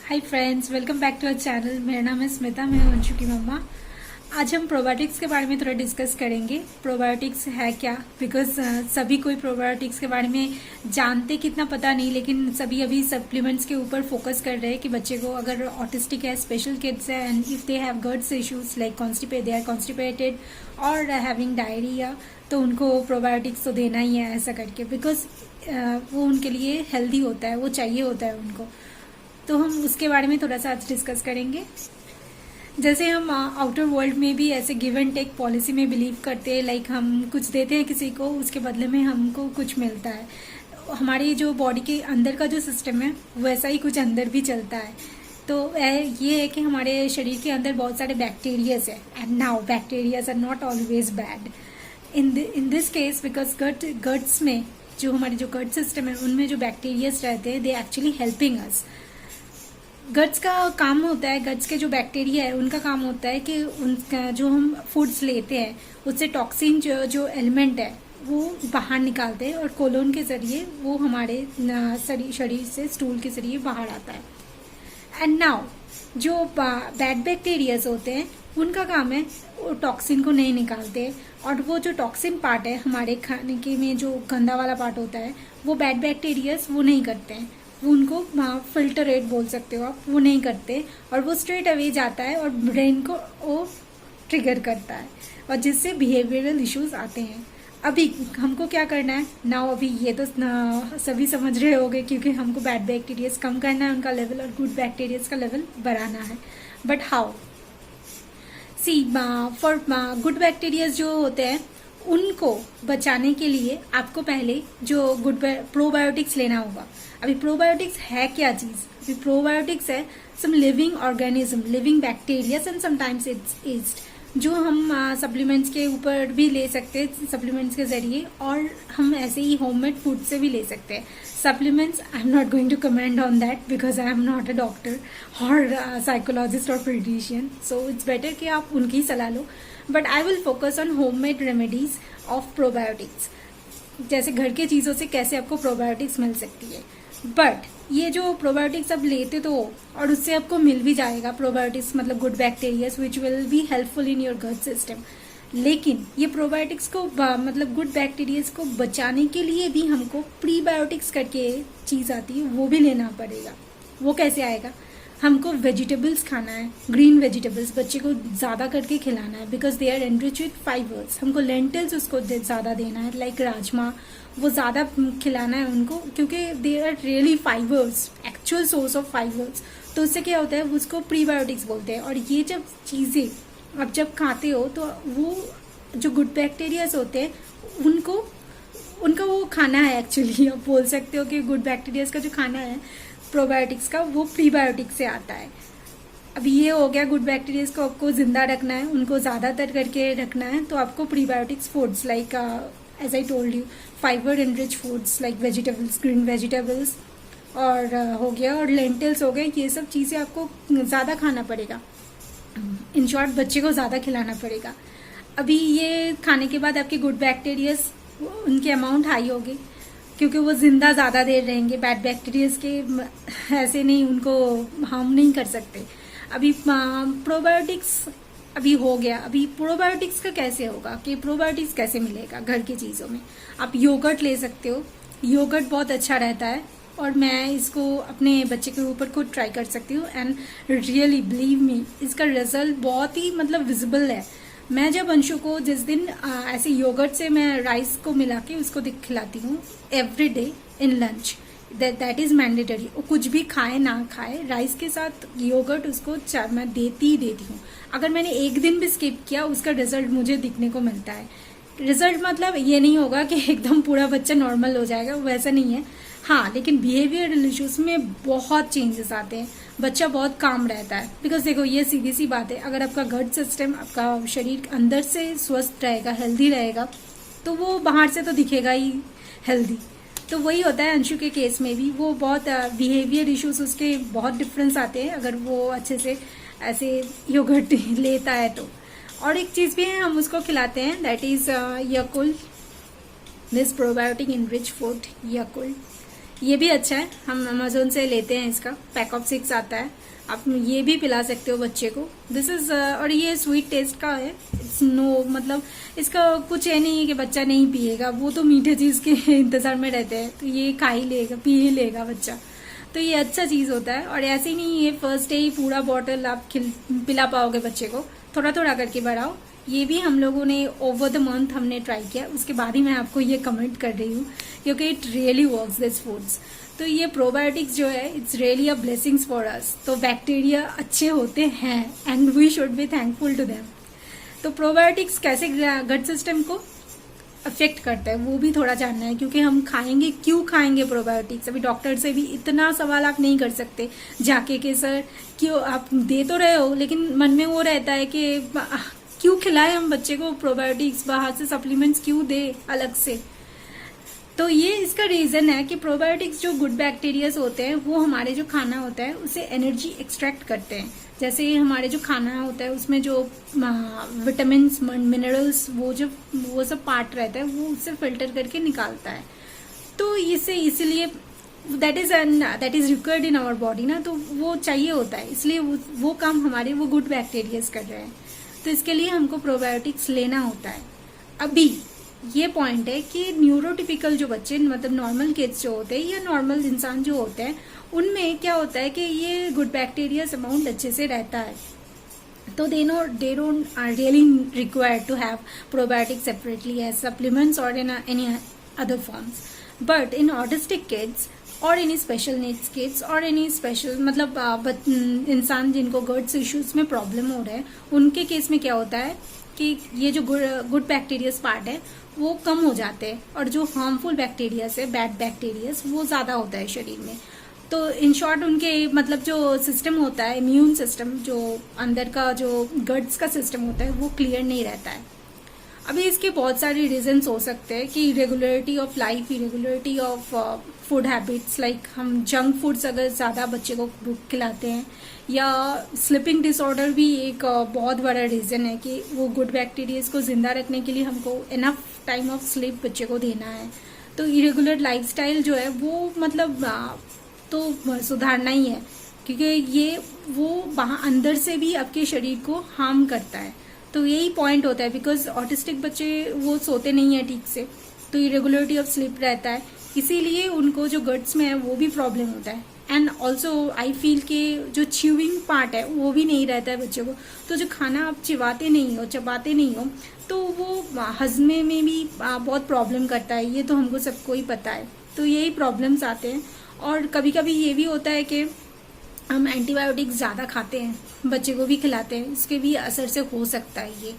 Hi friends, welcome back to our channel. मेरा नाम है स्मिता, मैं हूं अंशु की मम्मा। आज हम प्रोबायोटिक्स के बारे में थोड़ा डिस्कस करेंगे। प्रोबायोटिक्स है क्या, बिकॉज सभी कोई प्रोबायोटिक्स के बारे में जानते कितना पता नहीं, लेकिन सभी अभी सप्लीमेंट्स के ऊपर फोकस कर रहे हैं कि बच्चे को अगर ऑटिस्टिक है, स्पेशल किड्स है, and if they have guts issues like they are constipated और हैविंग डायरिया, तो उनको प्रोबायोटिक्स तो देना ही है ऐसा करके, बिकॉज वो उनके लिए हेल्दी होता है, वो चाहिए होता है उनको। तो हम उसके बारे में थोड़ा सा आज डिस्कस करेंगे। जैसे हम आउटर वर्ल्ड में भी ऐसे गिव एंड टेक पॉलिसी में बिलीव करते हैं, लाइक हम कुछ देते हैं किसी को, उसके बदले में हमको कुछ मिलता है। हमारी जो बॉडी के अंदर का जो सिस्टम है वैसा ही कुछ अंदर भी चलता है। तो ये है कि हमारे शरीर के अंदर बहुत सारे बैक्टीरियाज है, and now bacterias are not always bad in this case, because guts में जो हमारी जो गट सिस्टम है उनमें जो बैक्टीरियाज रहते हैं, they actually helping us. Guts का काम होता है, गट्स के जो बैक्टीरिया है उनका काम होता है कि उनका जो हम फूड्स लेते हैं उससे टॉक्सिन जो एलिमेंट है वो बाहर निकालते हैं, और कोलोन के जरिए वो हमारे शरीर से स्टूल के जरिए बाहर आता है। एंड नाउ जो बैड बैक्टीरियाज होते हैं उनका काम है वो टॉक्सिन को नहीं निकालते, और वो जो टॉक्सिन पार्ट है हमारे खाने के में जो गंदा वाला पार्ट होता है वो बैड बैक्टीरियाज वो नहीं करते हैं, वो उनको फिल्टरेट बोल सकते हो आप, वो नहीं करते, और वो स्ट्रेट अवे जाता है और ब्रेन को वो ट्रिगर करता है, और जिससे बिहेवियरल इश्यूज आते हैं। अभी हमको क्या करना है नाउ, अभी ये तो सभी समझ रहे होंगे, क्योंकि हमको बैड बैक्टीरियाज कम करना है उनका लेवल, और गुड बैक्टीरियाज का लेवल बढ़ाना है। But how? See for good bacterias जो होते हैं उनको बचाने के लिए आपको पहले जो प्रोबायोटिक्स लेना होगा। अभी प्रोबायोटिक्स है क्या चीज? अभी प्रोबायोटिक्स है some living organism, living bacteria and sometimes it's yeast, जो हम सप्लीमेंट्स के ऊपर भी ले सकते हैं, सप्लीमेंट्स के जरिए, और हम ऐसे ही होममेड फूड से भी ले सकते हैं। Supplements I am not going to comment on that, because I am not a doctor और साइकोलॉजिस्ट और पीडिशियन, सो इट्स बेटर कि आप उनकी सलाह लो। But I will focus on homemade remedies of probiotics, जैसे घर के चीज़ों से कैसे आपको प्रोबायोटिक्स मिल सकती है। बट ये जो प्रोबायोटिक्स आप लेते तो और उससे आपको मिल भी जाएगा प्रोबायोटिक्स, मतलब good bacterias which will be helpful in your gut system, लेकिन ये प्रोबायोटिक्स को मतलब गुड बैक्टीरियाज को बचाने के लिए भी हमको प्रीबायोटिक्स करके चीज़ आती है, वो भी लेना पड़ेगा। वो कैसे आएगा? हमको वेजिटेबल्स खाना है, ग्रीन वेजिटेबल्स बच्चे को ज़्यादा करके खिलाना है, because they are enrich with fibres. हमको लेंटिल्स उसको ज़्यादा देना है, लाइक राजमा, वो ज़्यादा खिलाना है उनको, क्योंकि they are really fibres, actual source of fibres. तो उससे क्या होता है, उसको प्रीबायोटिक्स बोलते हैं। और ये जब चीज़ें आप जब खाते हो तो वो जो गुड बैक्टीरियाज होते हैं उनका वो खाना है, एक्चुअली आप बोल सकते हो कि गुड बैक्टीरियाज का जो खाना है प्रोबायोटिक्स का, वो प्रीबायोटिक्स से आता है। अब ये हो गया, गुड बैक्टीरियाज को आपको जिंदा रखना है, उनको ज़्यादातर करके रखना है, तो आपको prebiotics foods like as I told you fibre enrich foods like vegetables, green vegetables और हो गया, और लेंटिल्स हो गए, ये सब चीज़ें आपको ज़्यादा खाना पड़ेगा। इन शॉर्ट बच्चे को ज़्यादा खिलाना पड़ेगा। अभी ये खाने के बाद आपके गुड बैक्टीरियाज उनकी अमाउंट हाई होगी, क्योंकि वो जिंदा ज़्यादा देर रहेंगे। बैड बैक्टीरियाज के ऐसे नहीं, उनको हार्म नहीं कर सकते। अभी प्रोबायोटिक्स अभी हो गया, अभी प्रोबायोटिक्स का कैसे होगा कि प्रोबायोटिक्स कैसे मिलेगा घर की चीज़ों में? आप योगर्ट ले सकते हो, योगर्ट बहुत अच्छा रहता है, और मैं इसको अपने बच्चे के ऊपर खुद ट्राई कर सकती हूँ, एंड रियली बिलीव मी इसका रिजल्ट बहुत ही मतलब विजिबल है। मैं जब अंशु को जिस दिन ऐसे योगर्ट से मैं राइस को मिला के उसको खिलाती हूँ every day in lunch, that is mandatory. वो कुछ भी खाए ना खाए, राइस के साथ योगर्ट उसको मैं देती ही देती हूँ। अगर मैंने एक दिन भी स्किप किया, उसका रिजल्ट मुझे दिखने को मिलता है। रिजल्ट मतलब ये नहीं होगा कि एकदम पूरा बच्चा नॉर्मल हो जाएगा, वैसा नहीं है। हाँ, लेकिन बिहेवियरल इश्यूज में बहुत चेंजेस आते हैं, बच्चा बहुत काम रहता है। बिकॉज देखो, ये सीधी सी बात है, अगर आपका गट सिस्टम, आपका शरीर अंदर से स्वस्थ रहेगा, हेल्दी रहेगा, तो वो बाहर से तो दिखेगा ही हेल्दी। तो वही होता है अंशु के केस में भी, वो बहुत बिहेवियर इश्यूज उसके बहुत डिफरेंस आते हैं अगर वो अच्छे से ऐसे योगर्ट लेता है तो। और एक चीज़ भी है, हम उसको खिलाते हैं, that is Yakult, this probiotic enrich food Yakult. ये भी अच्छा है, हम अमेजोन से लेते हैं, इसका पैक ऑफ 6 आता है, आप ये भी पिला सकते हो बच्चे को। दिस इज और ये स्वीट टेस्ट का है, नो मतलब इसका कुछ है नहीं है कि बच्चा नहीं पिएगा, वो तो मीठे चीज के इंतजार में रहते हैं, तो ये खा ही लेगा, पी ही लेगा बच्चा, तो ये अच्छा चीज होता है। और ऐसे ही नहीं ये फर्स्ट डे ही पूरा बॉटल आप पिला पाओगे बच्चे को, थोड़ा थोड़ा करके बढ़ाओ। ये भी हम लोगों ने ओवर द मंथ हमने ट्राई किया, उसके बाद ही मैं आपको ये कमेंट कर रही हूँ, क्योंकि it really works this foods. तो ये प्रोबायोटिक्स जो है it's really a blessings for us. तो बैक्टीरिया अच्छे होते हैं and we should be thankful to them. तो प्रोबायोटिक्स कैसे गट सिस्टम को अफेक्ट करता है वो भी थोड़ा जानना है, क्योंकि हम खाएंगे, क्यों खाएंगे प्रोबायोटिक्स। अभी डॉक्टर से भी इतना सवाल आप नहीं कर सकते जाके कि सर क्यों आप दे तो रहे हो, लेकिन मन में वो रहता है कि क्यों खिलाए हम बच्चे को प्रोबायोटिक्स, बाहर से सप्लीमेंट्स क्यों दे अलग से। तो ये इसका रीजन है कि प्रोबायोटिक्स जो गुड बैक्टीरियाज होते हैं वो हमारे जो खाना होता है उससे एनर्जी एक्सट्रैक्ट करते हैं। जैसे हमारे जो खाना होता है उसमें जो विटामिन मिनरल्स वो सब पार्ट रहता है वो उससे फिल्टर करके निकालता है। तो इससे इसीलिए that is required in our body ना, तो वो चाहिए होता है, इसलिए वो काम हमारे वो गुड बैक्टीरियाज कर रहे हैं। तो इसके लिए हमको प्रोबायोटिक्स लेना होता है। अभी ये पॉइंट है कि न्यूरोटिपिकल जो बच्चे मतलब नॉर्मल किड्स जो होते हैं या नॉर्मल इंसान जो होते हैं उनमें क्या होता है कि ये गुड बैक्टीरियाज अमाउंट अच्छे से रहता है, तो they don't are really required to have probiotic separately as supplements और in any other forms. But in autistic kids और एनी स्पेशल नीड्स किड्स और एनी स्पेशल मतलब इंसान जिनको गट्स इश्यूज में प्रॉब्लम हो रहा है उनके केस में क्या होता है कि ये जो गुड बैक्टीरियाज पार्ट है वो कम हो जाते हैं और जो हार्मफुल बैक्टीरियाज है, बैड बैक्टीरियाज, वो ज्यादा होता है शरीर में। तो इन शॉर्ट उनके मतलब जो सिस्टम होता है, इम्यून सिस्टम, जो अंदर का जो गट्स का सिस्टम होता है वो क्लियर नहीं रहता है। अभी इसके बहुत सारे रीजंस हो सकते हैं कि irregularity of life, irregularity of food habits, like हम जंक फूड्स अगर ज्यादा बच्चे को खिलाते हैं, या स्लीपिंग डिसऑर्डर भी एक बहुत बड़ा रीजन है कि वो गुड बैक्टीरियाज को जिंदा रखने के लिए हमको इनफ टाइम ऑफ स्लीप बच्चे को देना है। तो इरेगुलर लाइफस्टाइल जो है वो मतलब तो सुधारना ही है, क्योंकि ये वो वहां अंदर से भी आपके शरीर को हार्म करता है। तो यही पॉइंट होता है, बिकॉज ऑटिस्टिक बच्चे वो सोते नहीं है ठीक से, तो इरेगुलरिटी ऑफ स्लीप रहता है, इसीलिए उनको जो गट्स में है वो भी प्रॉब्लम होता है। एंड ऑल्सो आई फील कि जो च्यूइंग पार्ट है वो भी नहीं रहता है बच्चों को, तो जो खाना आप चबाते नहीं हो तो वो हजमे में भी बहुत प्रॉब्लम करता है, ये तो हमको सबको ही पता है। तो यही प्रॉब्लम्स आते हैं। और कभी कभी ये भी होता है कि हम एंटीबायोटिक्स ज़्यादा खाते हैं, बच्चे को भी खिलाते हैं, इसके भी असर से हो सकता है ये,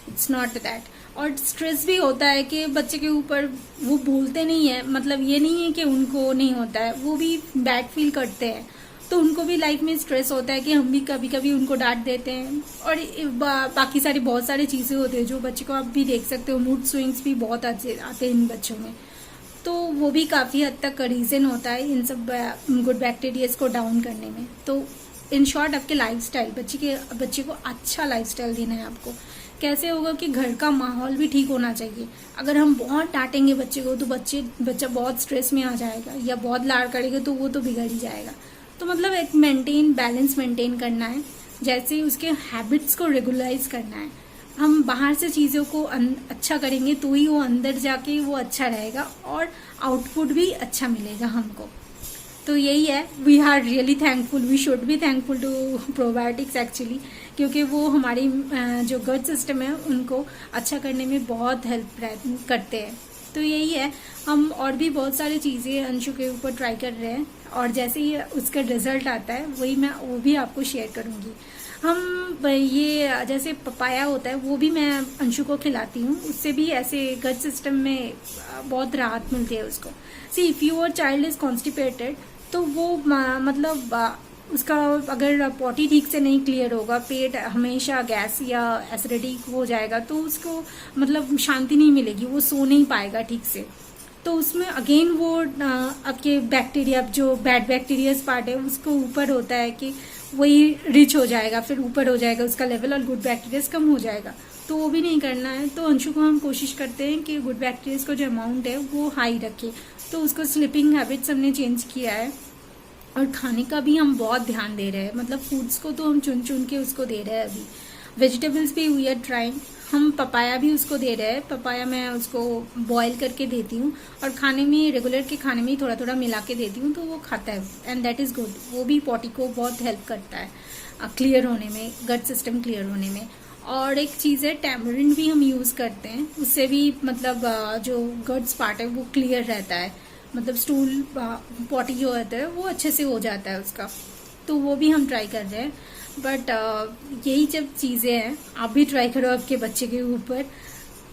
इट्स नॉट दैट। और स्ट्रेस भी होता है कि बच्चे के ऊपर वो बोलते नहीं है, मतलब ये नहीं है कि उनको नहीं होता है, वो भी बैड फील करते हैं, तो उनको भी लाइफ में स्ट्रेस होता है कि हम भी कभी कभी उनको डांट देते हैं। और बाकी सारी बहुत सारी चीज़ें होती है जो बच्चे को आप भी देख सकते हो, मूड स्विंग्स भी बहुत आते हैं इन बच्चों में, तो वो भी काफ़ी हद तक रीज़न होता है इन सब गुड बैक्टीरियाज को डाउन करने में। तो इन शॉर्ट आपके लाइफस्टाइल, बच्चे को अच्छा लाइफस्टाइल देना है आपको। कैसे होगा कि घर का माहौल भी ठीक होना चाहिए। अगर हम बहुत डांटेंगे बच्चे को तो बच्चा बहुत स्ट्रेस में आ जाएगा, या बहुत लाड़ करेगा तो वो तो बिगड़ ही जाएगा। तो मतलब एक बैलेंस मेंटेन करना है, जैसे उसके हैबिट्स को रेगुलराइज करना है। हम बाहर से चीज़ों को अच्छा करेंगे तो ही वो अंदर जाके वो अच्छा रहेगा और आउटपुट भी अच्छा मिलेगा हमको। तो यही है, we are really thankful, we should be thankful to probiotics actually, क्योंकि वो हमारी जो गट सिस्टम है उनको अच्छा करने में बहुत हेल्प करते हैं। तो यही है, हम और भी बहुत सारी चीज़ें अंशु के ऊपर ट्राई कर रहे हैं, और जैसे ही उसका रिजल्ट आता है वो भी आपको शेयर करूँगी। हम ये जैसे पपाया होता है वो भी मैं अंशु को खिलाती हूँ, उससे भी ऐसे गट सिस्टम में बहुत राहत मिलती है उसको। See if your child is constipated, तो वो मतलब उसका अगर पॉटी ठीक से नहीं क्लियर होगा, पेट हमेशा गैस या एसिडिटी हो जाएगा, तो उसको मतलब शांति नहीं मिलेगी, वो सो नहीं पाएगा ठीक से। तो उसमें अगेन वो आपके बैक्टीरिया, जो बैड बैक्टीरियाज पार्ट है उसको ऊपर होता है कि वही रिच हो जाएगा, फिर ऊपर हो जाएगा उसका लेवल और गुड बैक्टीरियाज कम हो जाएगा। तो वो भी नहीं करना है। तो अंशु को हम कोशिश करते हैं कि गुड बैक्टीरियाज का जो अमाउंट है वो हाई रखे, तो उसको स्लीपिंग हैबिट्स हमने चेंज किया है। और खाने का भी हम बहुत ध्यान दे रहे हैं, मतलब फूड्स को तो हम चुन चुन के उसको दे रहे हैं। अभी वेजिटेबल्स भी वी आर ट्राइंग, हम पपाया भी उसको दे रहे हैं। पपाया मैं उसको बॉईल करके देती हूँ और खाने में, रेगुलर के खाने में थोड़ा थोड़ा मिला के देती हूँ, तो वो खाता है एंड दैट इज़ गुड। वो भी पॉटी को बहुत हेल्प करता है क्लियर होने में, गट सिस्टम क्लियर होने में। और एक चीज़ है टैमरिंड भी हम यूज़ करते हैं, उससे भी मतलब जो गट्स पार्ट है वो क्लियर रहता है, मतलब स्टूल पॉटी जो होता है वो अच्छे से हो जाता है उसका, तो वो भी हम ट्राई कर रहे हैं। बट यही जब चीज़ें हैं, आप भी ट्राई करो आपके बच्चे के ऊपर।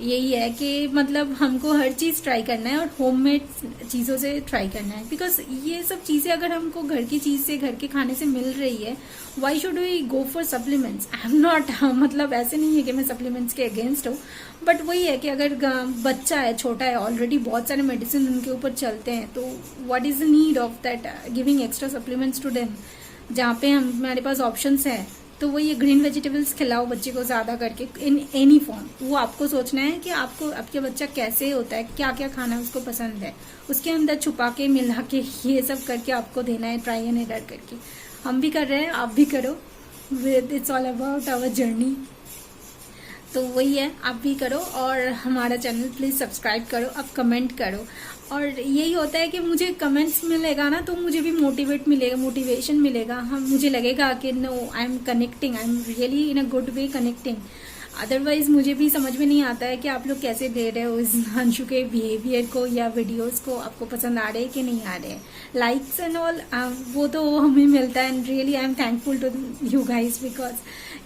यही है कि मतलब हमको हर चीज़ ट्राई करना है और होममेड चीज़ों से ट्राई करना है, बिकॉज ये सब चीज़ें अगर हमको घर की चीज़ से, घर के खाने से मिल रही है, why should we go for supplements. I am not, मतलब ऐसे नहीं है कि मैं सप्लीमेंट्स के अगेंस्ट हूँ, बट वही है कि अगर बच्चा है, छोटा है, ऑलरेडी बहुत सारे मेडिसिन उनके ऊपर चलते हैं, तो what is the need of that giving extra supplements to them, जहाँ पे हमारे पास ऑप्शंस हैं। तो वो ये ग्रीन वेजिटेबल्स खिलाओ बच्चे को ज़्यादा करके इन एनी फॉर्म। वो आपको सोचना है कि आपको, आपके बच्चा कैसे होता है, क्या क्या खाना उसको पसंद है, उसके अंदर छुपा के, मिला के, ये सब करके आपको देना है, ट्राई एंड एरर करके। हम भी कर रहे हैं, आप भी करो, it's all about our journey. तो वही है, आप भी करो और हमारा चैनल प्लीज़ सब्सक्राइब करो, आप कमेंट करो। और यही होता है कि मुझे कमेंट्स मिलेगा ना, तो मुझे भी मोटिवेशन मिलेगा। हम, मुझे लगेगा कि no, I am connecting, I am really in a good way connecting. Otherwise मुझे भी समझ में नहीं आता है कि आप लोग कैसे दे रहे हो इस अंशु के बिहेवियर को या वीडियोस को, आपको पसंद आ रहे हैं कि नहीं आ रहे हैं। लाइक्स एंड ऑल वो तो हमें मिलता है and really I am thankful to you guys, because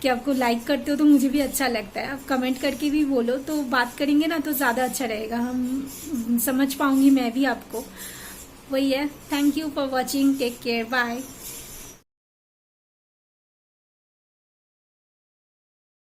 कि आपको लाइक करते हो तो मुझे भी अच्छा लगता है। आप कमेंट करके भी बोलो, तो बात करेंगे ना तो ज़्यादा अच्छा रहेगा, हम समझ पाऊंगी मैं भी आपको। वही है, thank you for watching, take care, bye.